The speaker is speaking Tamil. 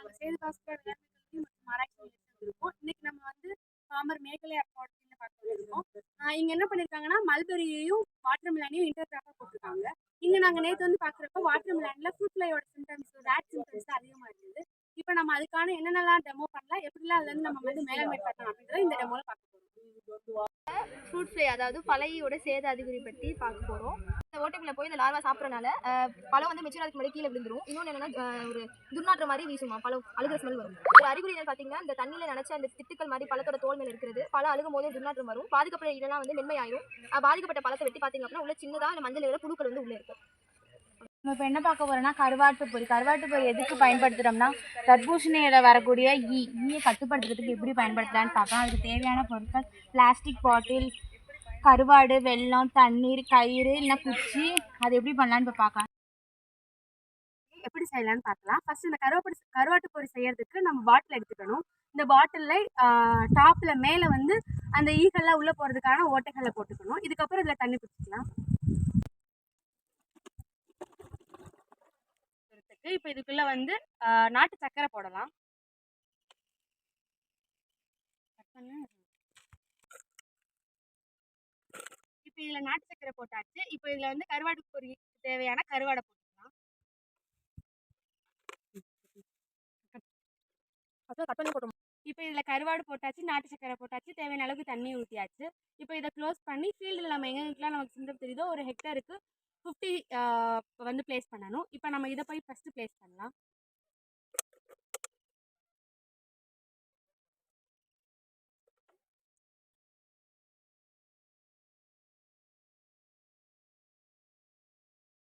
நாங்க சேது பாஸ்கர் மற்றும் ஆராய்ச்சி நிலையத்தில் இருக்கோம். இன்னைக்கு நம்ம வந்து பாமர் மேகலை அக்காடமியில பார்க்க இருக்கோம். இங்க என்ன பண்ணிருக்காங்கன்னா மல்பெரியையும் வாட்டர் மிலானையும் இன்டர்கிராஃபா போட்டிருக்காங்க. இங்க நாங்க நேத்து வந்து பாக்குறப்ப வாட்டர் மிலான்ல ஃப்ரூட் ஃப்ளையோட சிம்டம்ஸ் ரேட் சிம்டம்ஸ் அதிகமா இருந்தது. இப்போ நம்ம அதுக்கான என்னென்னலாம் டெமோ பண்ணலாம், எப்படிலாம் அதுல இருந்து நம்ம வந்து மேலாண்மை பண்ணலாம் அப்படின்றத இந்த டெமோல பார்க்க போறோம். ஃப்ரூட் ஃப்ளை அதாவது பழையோட சேத அறிகுறி பற்றி பார்க்க போகிறோம். இந்த ஓட்டைக்குள்ள போய் இந்த லார்வா சாப்பிட்றனால பழம் வந்து மெச்சூர் ஆகிறதுக்கு முன்னாடி கீழே விழுந்துரும். இன்னொன்று என்னன்னா ஒரு துர்நாற்ற மாதிரி வீசுமா, பழம் அழுகிற ஸ்மெல் வரும். ஒரு அறிகுறி என்னன்னு பார்த்தீங்கன்னா இந்த தண்ணியில் நினைச்ச அந்த திட்டுக்கள் மாதிரி பழத்தோட தோல் மேலே இருக்கிறது. பழம் அழுகும் போது துர்நாற்றம் வரும். பாதிக்கப்பட்ட இதெல்லாம் வந்து மென்மையாயிரும். பாதிக்கப்பட்ட பழத்தை வெட்டி பார்த்தீங்க அப்படின்னா உள்ள சின்னதாக அந்த மஞ்சள் நிற புழுக்கள் வந்து உள்ளே இருக்கும். நம்ம இப்போ என்ன பார்க்க போகிறோம்னா கருவாட்டு பொரி எதுக்கு பயன்படுத்துகிறோம்னா தர்பூசணியில் வரக்கூடிய ஈயை கட்டுப்படுத்துறதுக்கு எப்படி பயன்படுத்தலான்னு பார்க்கலாம். அதுக்கு தேவையான பொருட்கள் பிளாஸ்டிக் பாட்டில், கருவாடு, வெல்லம், தண்ணீர், கயிறு இல்லைன்னா குச்சி. அது எப்படி பண்ணலான்னு இப்போ பார்க்கலாம். எப்படி செய்யலான்னு பார்க்கலாம். ஃபர்ஸ்ட் இந்த கருவாட்டு பொரி செய்யறதுக்கு நம்ம பாட்டில் எடுத்துக்கணும். இந்த பாட்டிலில் டாப்பில் மேலே வந்து அந்த ஈகள்லாம் உள்ளே போகிறதுக்கான ஓட்டைகளை போட்டுக்கணும். இதுக்கப்புறம் இதில் தண்ணி பிடிச்சிக்கலாம். இப்போ இதுக்குள்ள வந்து நாட்டு சர்க்கரை போடலாம். இப்போ இதில் நாட்டு சர்க்கரை போட்டாச்சு. இப்போ இதில் வந்து கருவாடு பொரி தேவையான கருவாடை போட்டுக்கலாம். இப்போ இதில் கருவாடு போட்டாச்சு, நாட்டு சர்க்கரை போட்டாச்சு, தேவையான அளவுக்கு தண்ணி ஊற்றியாச்சு. இப்போ இதை க்ளோஸ் பண்ணி ஃபீல்டில் நம்ம எங்கெங்கெல்லாம் நமக்கு சிம்டம் தெரியுதோ ஒரு ஹெக்டருக்கு 50 வந்து பிளேஸ் பண்ணணும். இப்போ நம்ம இதை போய் ஃபஸ்ட்டு பிளேஸ் பண்ணலாம்.